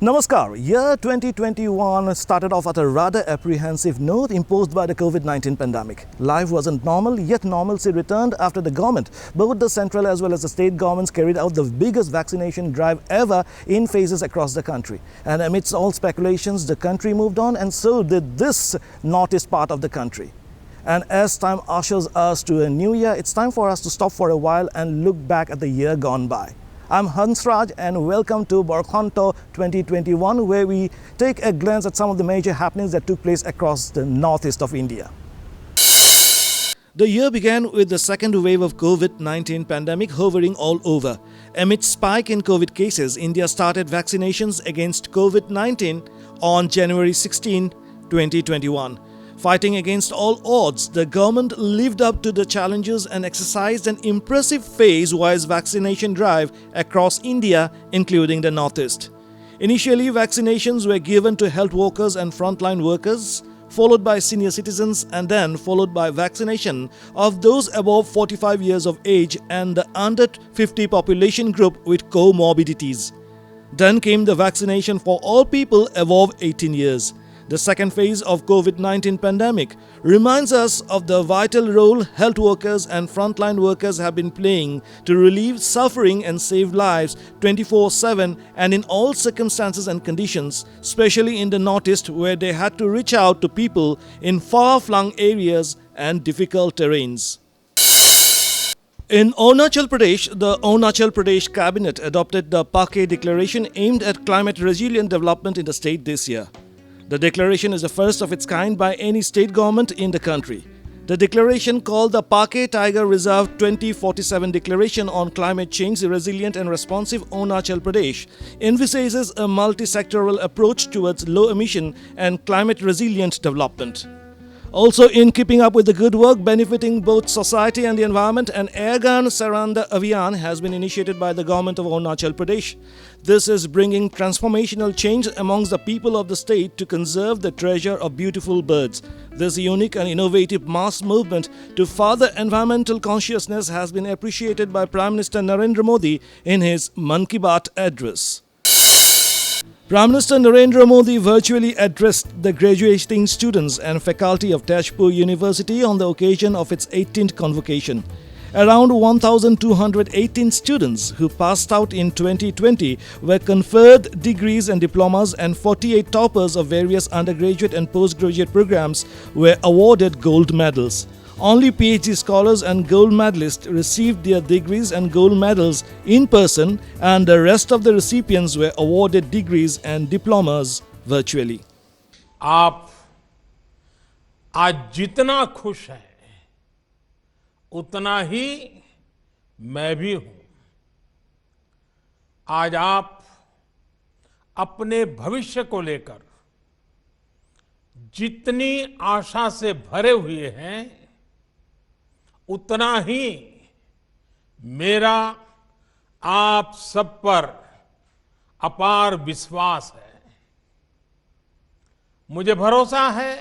Namaskar. Year 2021 started off at a rather apprehensive note imposed by the COVID-19 pandemic. Life wasn't normal, yet normalcy returned after the government, both the central as well as the state governments, carried out the biggest vaccination drive ever in phases across the country. And amidst all speculations, the country moved on, and so did this northeast part of the country. And as time ushers us to a new year, it's time for us to stop for a while and look back at the year gone by. I'm Hansraj and welcome to Borkhonto 2021, where we take a glance at some of the major happenings that took place across the northeast of India. The year began with the second wave of COVID-19 pandemic hovering all over. Amid spike in COVID cases, India started vaccinations against COVID-19 on January 16, 2021. Fighting against all odds, the government lived up to the challenges and exercised an impressive phase-wise vaccination drive across India, including the Northeast. Initially, vaccinations were given to health workers and frontline workers, followed by senior citizens, and then followed by vaccination of those above 45 years of age and the under 50 population group with comorbidities. Then came the vaccination for all people above 18 years. The second phase of COVID-19 pandemic reminds us of the vital role health workers and frontline workers have been playing to relieve suffering and save lives 24/7 and in all circumstances and conditions, especially in the Northeast, where they had to reach out to people in far-flung areas and difficult terrains. In Arunachal Pradesh, the Arunachal Pradesh cabinet adopted the Pake Declaration aimed at climate resilient development in the state this year. The declaration is the first of its kind by any state government in the country. The declaration, called the Pake Tiger Reserve 2047 Declaration on Climate Change Resilient and Responsive Arunachal Pradesh, envisages a multi-sectoral approach towards low emission and climate resilient development. Also, in keeping up with the good work benefiting both society and the environment, an Airgun Saranda Abhiyan has been initiated by the government of Arunachal Pradesh. This is bringing transformational change amongst the people of the state to conserve the treasure of beautiful birds. This unique and innovative mass movement to further environmental consciousness has been appreciated by Prime Minister Narendra Modi in his Mann Ki Baat address. Prime Minister Narendra Modi virtually addressed the graduating students and faculty of Tezpur University on the occasion of its 18th convocation. Around 1,218 students who passed out in 2020 were conferred degrees and diplomas, and 48 toppers of various undergraduate and postgraduate programs were awarded gold medals. Only PhD scholars and gold medalists received their degrees and gold medals in person, and the rest of the recipients were awarded degrees and diplomas virtually. आप आज जितना खुश हैं, उतना ही मैं भी हूं। आज आप अपने भविष्य को लेकर जितनी आशा से भरे हुए हैं, उतना ही मेरा आप सब पर अपार विश्वास है। मुझे भरोसा है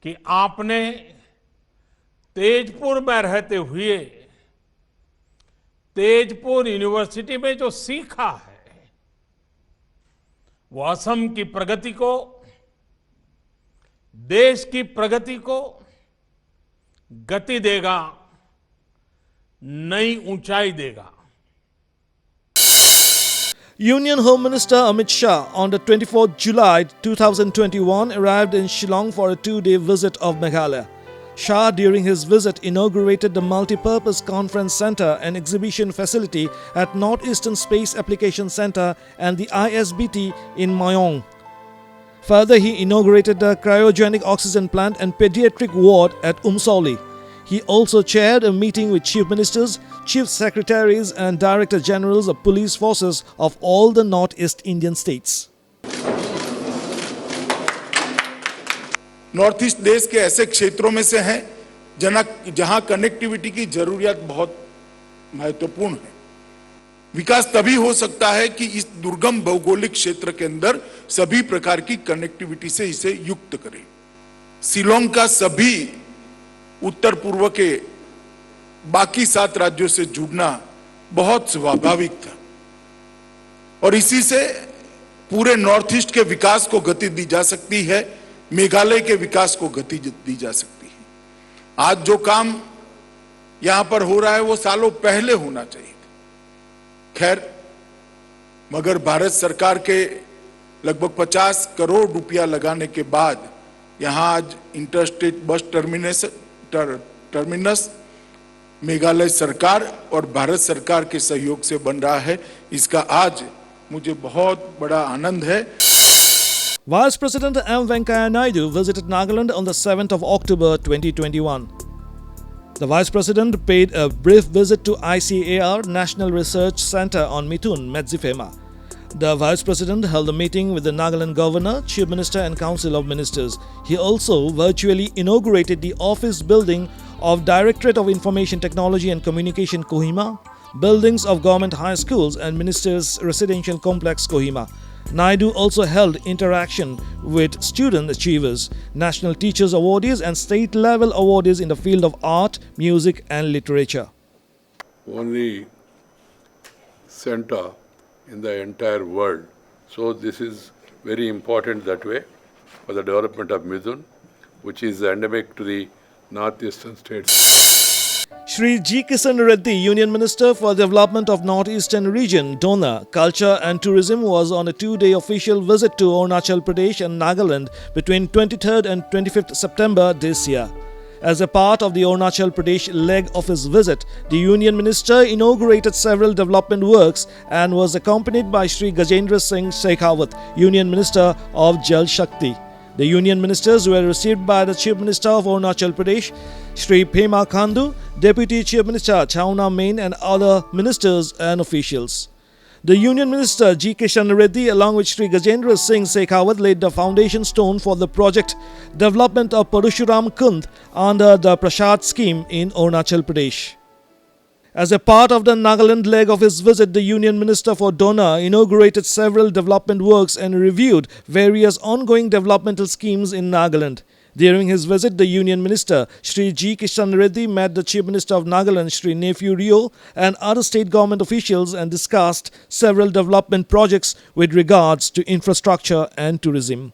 कि आपने तेजपुर में रहते हुए तेजपुर यूनिवर्सिटी में जो सीखा है, वो असम की प्रगति को, देश की प्रगति को गति देगा, नई ऊंचाई देगा। Union Home Minister Amit Shah on the 24th July 2021 arrived in Shillong for a two-day visit of Meghalaya. Shah, during his visit, inaugurated the multi-purpose conference center and exhibition facility at Northeastern Space Application Center and the ISBT in Mayong. Further, he inaugurated the cryogenic oxygen plant and pediatric ward at Umsoli. He also chaired a meeting with chief ministers, chief secretaries and director generals of police forces of all the Northeast Indian states. North east देश के ऐसे क्षेत्रों में से है जहां connectivity की जरूरियत बहुत महत्वपूर्ण है। विकास तभी हो सकता है कि इस दुर्गम भौगोलिक क्षेत्र के अंदर सभी प्रकार की कनेक्टिविटी से इसे युक्त करें। शिलोंग का सभी उत्तर पूर्व के बाकी 7 राज्यों से जुड़ना बहुत स्वाभाविक था और इसी से पूरे नॉर्थ ईस्ट के विकास को गति दी जा सकती है, मेघालय के विकास को गति दी जा सकती है। आज जो काम यहां पर हो रहा है वो सालों पहले होना चाहिए था। खैर, मगर भारत सरकार के लगभग 50 करोड़ रुपया लगाने के बाद यहां आज इंटरस्टेट बस टर्मिनस मेघालय सरकार और भारत सरकार के सहयोग से बन रहा है। इसका आज मुझे बहुत बड़ा आनंद है। Vice President M. Venkaiah Naidu visited Nagaland on the 7th of October 2021. The Vice President paid a brief visit to ICAR National Research Centre on Mithun, Medzifema. The Vice President held a meeting with the Nagaland Governor, Chief Minister and Council of Ministers. He also virtually inaugurated the office building of Directorate of Information Technology and Communication, Kohima, buildings of government high schools and Ministers' Residential Complex, Kohima. Naidu also held interaction with student achievers, national teachers awardees and state-level awardees in the field of art, music and literature. Only center in the entire world. So this is very important that way for the development of Mithun, which is endemic to the northeastern states. Shri G. Kishan Reddy, Union Minister for Development of Northeastern Region, Dona, Culture and Tourism was on a 2-day official visit to Arunachal Pradesh and Nagaland between 23rd and 25th September this year. As a part of the Arunachal Pradesh leg of his visit, the Union Minister inaugurated several development works and was accompanied by Shri Gajendra Singh Shekhawat, Union Minister of Jal Shakti. The Union Ministers were received by the Chief Minister of Arunachal Pradesh, Shri Pema Khandu, Deputy Chief Minister Chauna Main and other ministers and officials. The Union Minister G. Kishan Reddy along with Shri Gajendra Singh Shekhawat laid the foundation stone for the project development of Parashuram Kund under the Prashad scheme in Arunachal Pradesh. As a part of the Nagaland leg of his visit, the Union Minister for Dona inaugurated several development works and reviewed various ongoing developmental schemes in Nagaland. During his visit, the Union Minister, Shri G. Kishan Reddy, met the Chief Minister of Nagaland, Shri Nephew Rio, and other state government officials and discussed several development projects with regards to infrastructure and tourism.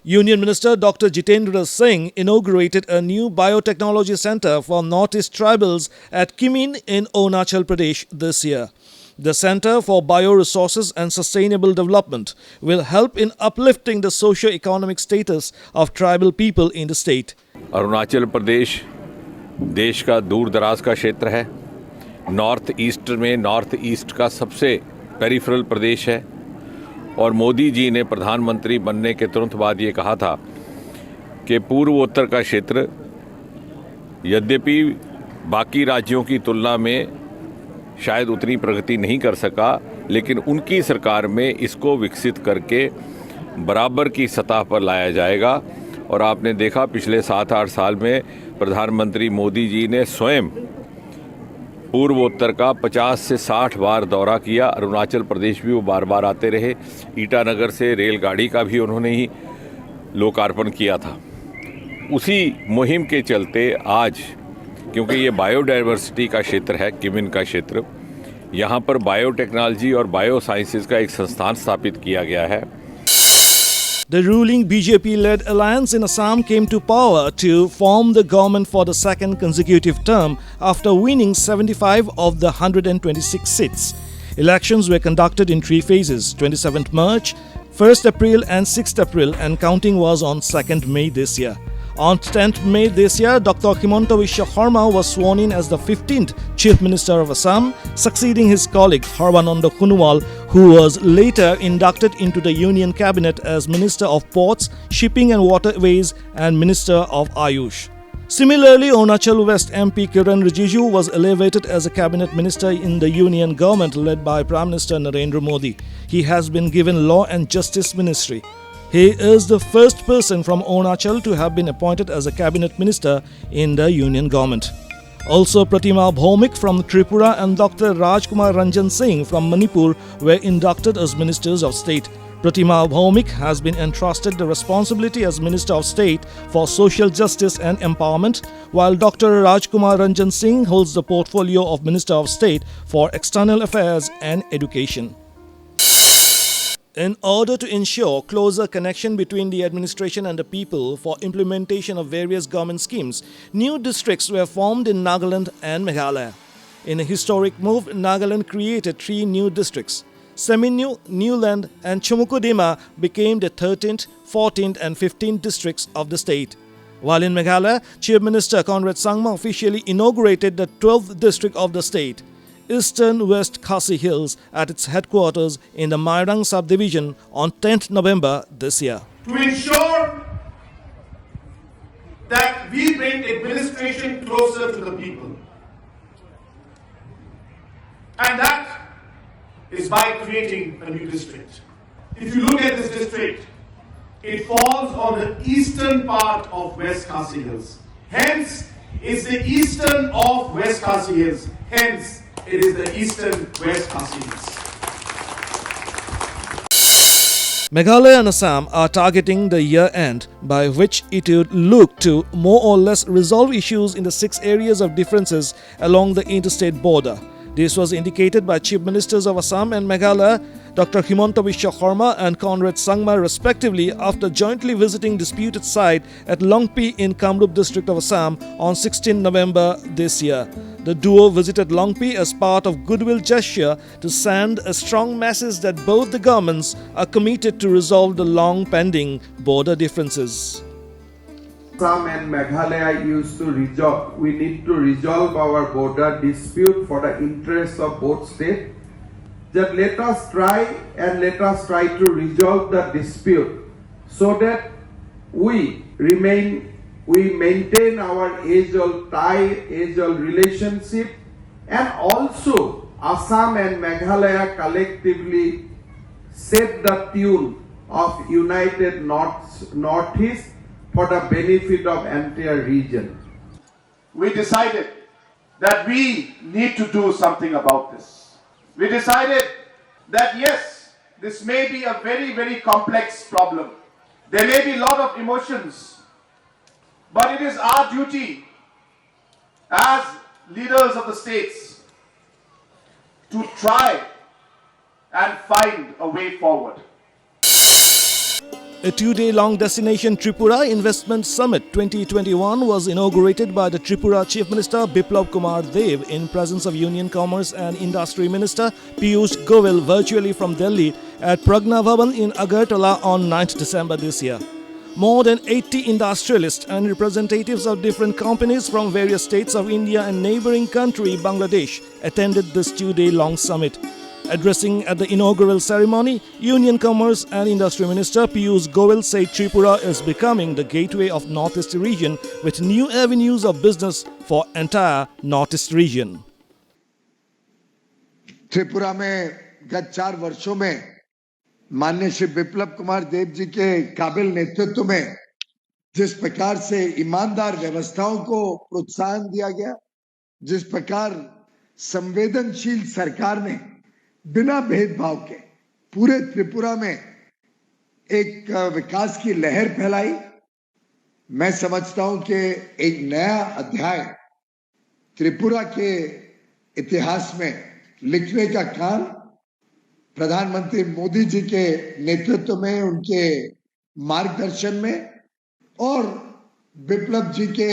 Union Minister Dr. Jitendra Singh inaugurated a new biotechnology center for Northeast tribals at Kimin in Arunachal Pradesh this year. The Center for Bioresources and Sustainable Development will help in uplifting the socio-economic status of tribal people in the state. Arunachal Pradesh देश का दूर दराज का क्षेत्र है। North east का सबसे peripheral प्रदेश है और मोदी जी ने प्रधानमंत्री बनने के तुरंत बाद ये कहा था कि पूर्वोत्तर का क्षेत्र यद्यपि बाकी राज्यों की तुलना में शायद उतनी प्रगति नहीं कर सका, लेकिन उनकी सरकार में इसको विकसित करके बराबर की सतह पर लाया जाएगा। और आपने देखा पिछले 7-8 साल में प्रधानमंत्री मोदी जी ने स्वयं पूर्वोत्तर का 50 से 60 बार दौरा किया। अरुणाचल प्रदेश भी वो बार बार आते रहे। ईटानगर से रेलगाड़ी का भी उन्होंने ही लोकार्पण किया था। उसी मुहिम के चलते आज, क्योंकि ये बायोडाइवर्सिटी का क्षेत्र है, किमिन का क्षेत्र, यहाँ पर बायोटेक्नोलॉजी और बायो साइंसेज का एक संस्थान स्थापित किया गया है। The ruling BJP-led alliance in Assam came to power to form the government for the second consecutive term after winning 75 of the 126 seats. Elections were conducted in 3 phases: 27th March, 1st April and 6th April, and counting was on 2nd May this year. On 10th May this year, Dr. Himanta Biswa Sarma was sworn in as the 15th Chief Minister of Assam, succeeding his colleague Sarbananda Sonowal, who was later inducted into the Union Cabinet as Minister of Ports, Shipping and Waterways and Minister of Ayush. Similarly, Arunachal West MP Kiran Rijiju was elevated as a cabinet minister in the union government led by Prime Minister Narendra Modi. He has been given Law and Justice Ministry. He is the first person from Arunachal to have been appointed as a cabinet minister in the union government. Also, Pratima Bhaumik from Tripura and Dr. Rajkumar Ranjan Singh from Manipur were inducted as ministers of state. Pratima Bhaumik has been entrusted the responsibility as Minister of State for Social Justice and Empowerment, while Dr. Rajkumar Ranjan Singh holds the portfolio of Minister of State for External Affairs and Education. In order to ensure closer connection between the administration and the people for implementation of various government schemes, new districts were formed in Nagaland and Meghalaya. In a historic move, Nagaland created 3 new districts. Seminyu, Newland and Chumukudima became the 13th, 14th and 15th districts of the state. While in Meghalaya, Chief Minister Conrad Sangma officially inaugurated the 12th district of the state, Eastern West Khasi Hills, at its headquarters in the Mairang subdivision on 10th November this year. To ensure that we bring administration closer to the people. And that is by creating a new district. If you look at this district, it falls on the eastern part of West Khasi Hills. Hence, it's the eastern of West Khasi Hills. Hence, it is the eastern West Khasi Hills. Meghalaya and Assam are targeting the year end, by which it would look to more or less resolve issues in the 6 areas of differences along the interstate border. This was indicated by Chief Ministers of Assam and Meghalaya, Dr. Himanta Biswa Sarma and Conrad Sangma respectively, after jointly visiting disputed site at Longpi in Kamrup district of Assam on 16 November this year. The duo visited Longpi as part of goodwill gesture to send a strong message that both the governments are committed to resolve the long pending border differences. Assam and Meghalaya used to resolve. We need to resolve our border dispute for the interests of both states. That let us try to resolve the dispute so that we maintain our age-old tie, age-old relationship, and also Assam and Meghalaya collectively set the tune of united Northeast for the benefit of entire region. We decided that we need to do something about this. We decided that yes, this may be a very, very complex problem. There may be a lot of emotions, but it is our duty as leaders of the states to try and find a way forward. A 2-day-long destination Tripura Investment Summit 2021 was inaugurated by the Tripura Chief Minister Biplab Kumar Dev in presence of Union Commerce and Industry Minister Piyush Goyal virtually from Delhi at Pragna Bhavan in Agartala on 9th December this year. More than 80 industrialists and representatives of different companies from various states of India and neighboring country Bangladesh attended this 2-day-long summit. Addressing at the inaugural ceremony, Union Commerce and Industry Minister Piyush Goyal said Tripura is becoming the gateway of Northeast region with new avenues of business for entire Northeast region. Tripura में गत 4 वर्षों में माननीय श्री बिप्लब कुमार देव जी के काबिल नेतृत्व में जिस प्रकार से ईमानदार व्यवस्थाओं को प्रोत्साहन दिया गया, जिस प्रकार संवेदनशील सरकार ने बिना भेदभाव के पूरे त्रिपुरा में एक विकास की लहर फैलाई, मैं समझता हूं कि एक नया अध्याय त्रिपुरा के इतिहास में लिखने का काम प्रधानमंत्री मोदी जी के नेतृत्व में, उनके मार्गदर्शन में और बिप्लब जी के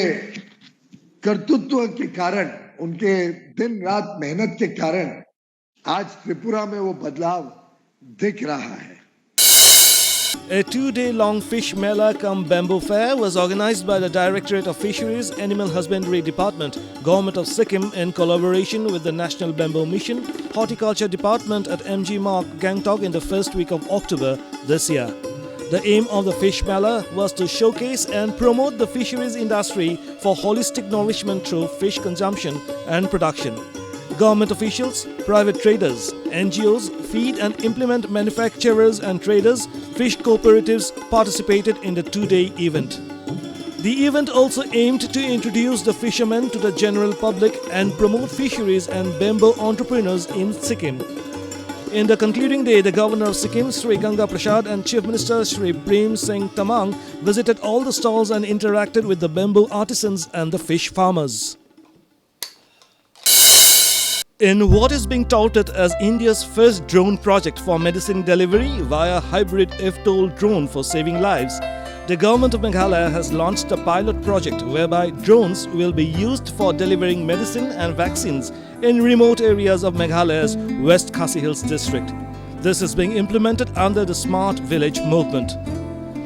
कर्तृत्व के कारण, उनके दिन रात मेहनत के कारण आज त्रिपुरा में वो बदलाव दिख रहा है. A 2-day-long fish mela cum bamboo fair was organized by the Directorate of Fisheries, Animal Husbandry Department, Government of Sikkim in collaboration with the National Bamboo Mission, Horticulture Department at MG Mark, Gangtok in the first week of October this year. The aim of the fish mela was to showcase and promote the fisheries industry for holistic nourishment through fish consumption and production. Government officials, private traders, NGOs, feed and implement manufacturers and traders, fish cooperatives participated in the 2-day event. The event also aimed to introduce the fishermen to the general public and promote fisheries and bamboo entrepreneurs in Sikkim. In the concluding day, the Governor of Sikkim, Sri Ganga Prasad, and Chief Minister Sri Prem Singh Tamang visited all the stalls and interacted with the bamboo artisans and the fish farmers. In what is being touted as India's first drone project for medicine delivery via hybrid FTOL drone for saving lives, the government of Meghalaya has launched a pilot project whereby drones will be used for delivering medicine and vaccines in remote areas of Meghalaya's West Khasi Hills district. This is being implemented under the Smart Village movement.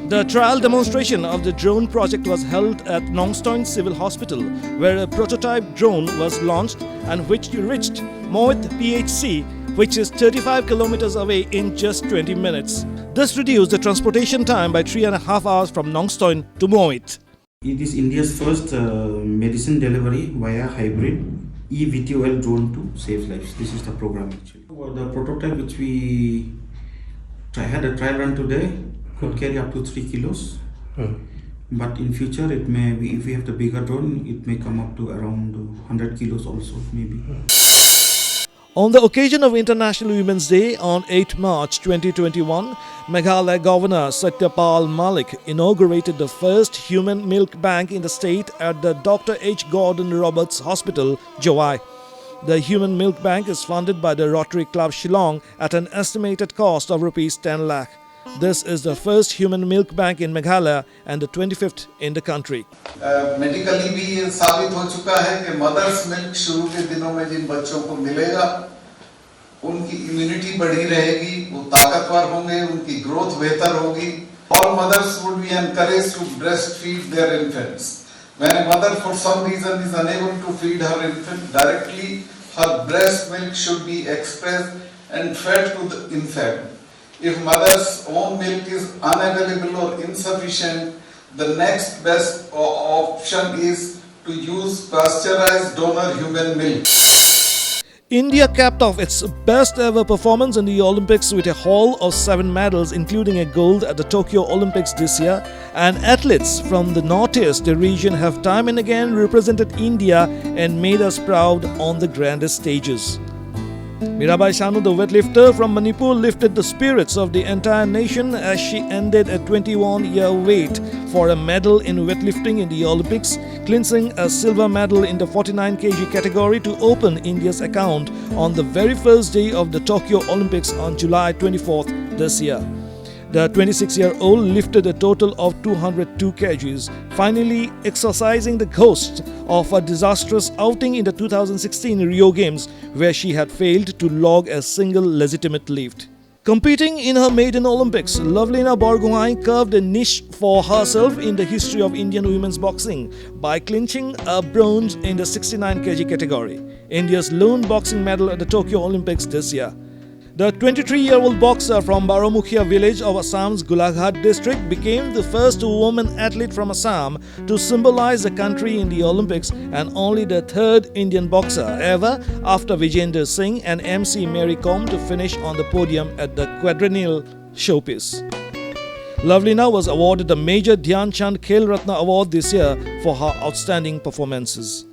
The trial demonstration of the drone project was held at Nongstoin Civil Hospital, where a prototype drone was launched and which reached Mohit PHC, which is 35 kilometers away, in just 20 minutes. This reduced the transportation time by 3.5 hours from Nongstoin to Mohit. It is India's first medicine delivery via hybrid eVTOL drone to save lives. This is the program actually. The prototype which we had a trial run today could carry up to 3 kilos. But in future it may be, if we have the bigger drone, it may come up to around 100 kilos also maybe. On the occasion of International Women's Day on 8 March 2021, Meghalaya Governor Satyapal Malik inaugurated the first human milk bank in the state at the Dr. H. Gordon Roberts Hospital, Jowai. The human milk bank is funded by the Rotary Club Shillong at an estimated cost of Rs 10 lakh. This is the first human milk bank in Meghalaya and the 25th in the country. Medically भी ये साबित हो चुका है कि mother's milk शुरू के दिनों में जिन बच्चों को मिलेगा उनकी इम्यूनिटी बढ़ी रहेगी, वो ताकतवर होंगे, उनकी ग्रोथ बेहतर होगी. All mothers would be encouraged to breastfeed their infants. When a mother for some reason is unable to feed her infant directly, her breast milk should be expressed and fed to the infant. If mother's own milk is unavailable or insufficient, the next best option is to use pasteurized donor human milk. India capped off its best ever performance in the Olympics with a haul of 7 medals, including a gold at the Tokyo Olympics this year, and athletes from the Northeast region have time and again represented India and made us proud on the grandest stages. Mirabai Shanu, the weightlifter from Manipur, lifted the spirits of the entire nation as she ended a 21-year wait for a medal in weightlifting in the Olympics, clinching a silver medal in the 49 kg category to open India's account on the very first day of the Tokyo Olympics on July 24th this year. The 26-year-old lifted a total of 202 kgs, finally exorcising the ghost of a disastrous outing in the 2016 Rio Games, where she had failed to log a single legitimate lift. Competing in her maiden Olympics, Lovelina Borgohain carved a niche for herself in the history of Indian women's boxing by clinching a bronze in the 69 kg category, India's lone boxing medal at the Tokyo Olympics this year. The 23-year-old boxer from Baromukhia village of Assam's Golaghat district became the first woman athlete from Assam to symbolize the country in the Olympics and only the third Indian boxer ever after Vijender Singh and MC Mary Kom to finish on the podium at the quadrennial showpiece. Lovelina was awarded the Major Dhyan Chand Khel Ratna Award this year for her outstanding performances.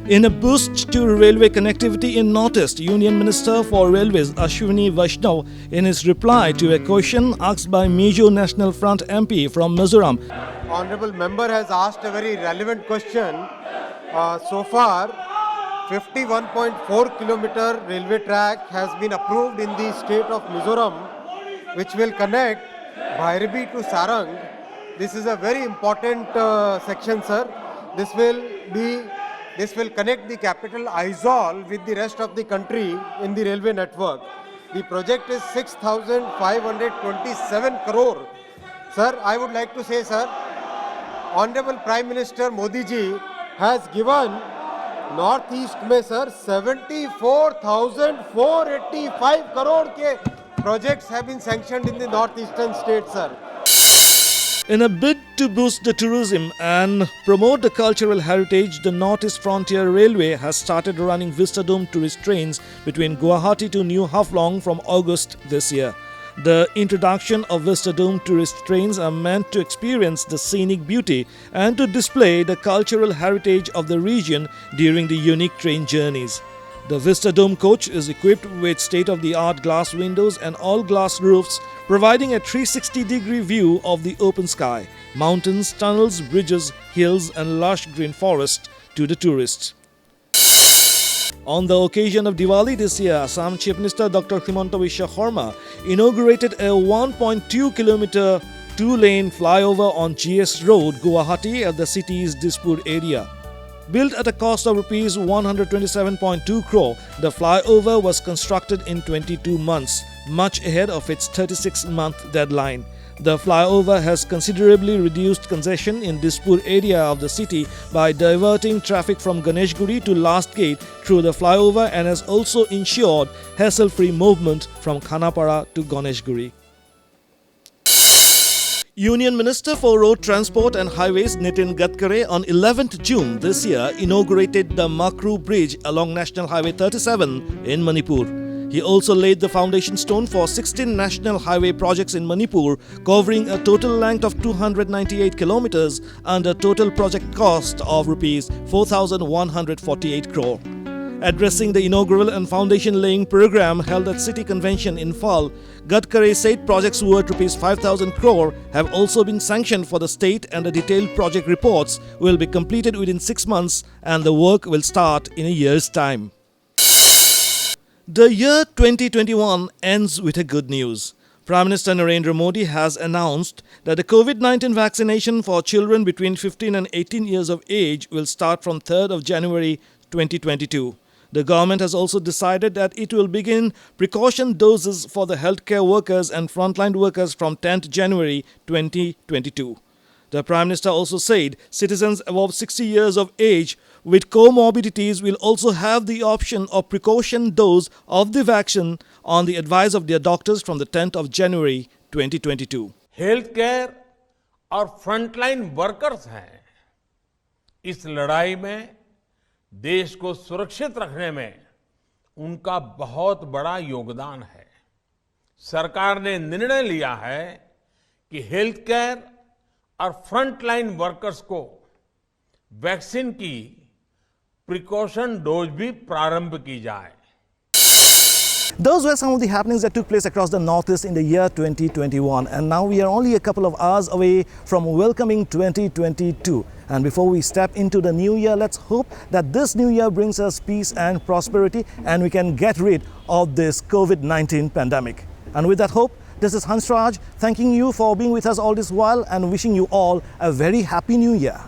In a boost to railway connectivity in Northeast, Union Minister for Railways Ashwini Vaishnav, in his reply to a question asked by Mizo National Front MP from Mizoram, Honorable Member has asked a very relevant question. So far, 51.4 kilometer railway track has been approved in the state of Mizoram, which will connect Bhairabi to Sarang. This is a very important section, sir. This will connect the capital Aizawl with the rest of the country in the railway network. The project is 6,527 crore. Sir, I would like to say, sir, Honorable Prime Minister Modi ji has given Northeast में sir 74,485 crore के projects have been sanctioned in the northeastern states, sir. In a bid to boost the tourism and promote the cultural heritage, the Northeast Frontier Railway has started running Vistadome tourist trains between Guwahati to New Haflong from August this year. The introduction of Vistadome tourist trains are meant to experience the scenic beauty and to display the cultural heritage of the region during the unique train journeys. The Vistadome coach is equipped with state-of-the-art glass windows and all-glass roofs, providing a 360-degree view of the open sky, mountains, tunnels, bridges, hills and lush green forest to the tourists. On the occasion of Diwali this year, Assam Chief Minister Dr. Himanta Biswa Sarma inaugurated a 1.2-kilometer two-lane flyover on GS Road, Guwahati at the city's Dispur area. Built at a cost of Rs 127.2 crore, the flyover was constructed in 22 months, much ahead of its 36-month deadline. The flyover has considerably reduced congestion in Dispur area of the city by diverting traffic from Ganeshguri to Last Gate through the flyover and has also ensured hassle-free movement from Khanapara to Ganeshguri. Union Minister for Road Transport and Highways Nitin Gadkari on 11th June this year inaugurated the Makru Bridge along National Highway 37 in Manipur. He also laid the foundation stone for 16 national highway projects in Manipur, covering a total length of 298 kilometers and a total project cost of Rs 4,148 crore. Addressing the inaugural and foundation-laying program held at City Convention in Fall, Gadkari said projects worth Rs 5,000 crore have also been sanctioned for the state and the detailed project reports will be completed within 6 months and the work will start in a year's time. The year 2021 ends with a good news. Prime Minister Narendra Modi has announced that the COVID-19 vaccination for children between 15 and 18 years of age will start from 3rd of January 2022. The government has also decided that it will begin precaution doses for the healthcare workers and frontline workers from 10th January 2022. The Prime Minister also said citizens above 60 years of age with comorbidities will also have the option of precaution dose of the vaccine on the advice of their doctors from the 10th of January 2022. Health care और frontline workers हैं, इस लड़ाई में देश को सुरक्षित रखने में उनका बहुत बड़ा योगदान है। सरकार ने निर्णय लिया है कि हेल्थ केयर और फ्रंटलाइन वर्कर्स को वैक्सीन की प्रिकॉशन डोज भी प्रारंभ की जाए। Those were some of the happenings that took place across the Northeast in the year 2021, and now we are only a couple of hours away from welcoming 2022. And before we step into the new year, let's hope that this new year brings us peace and prosperity and we can get rid of this COVID-19 pandemic. And with that hope, this is Hansraj thanking you for being with us all this while and wishing you all a very happy new year.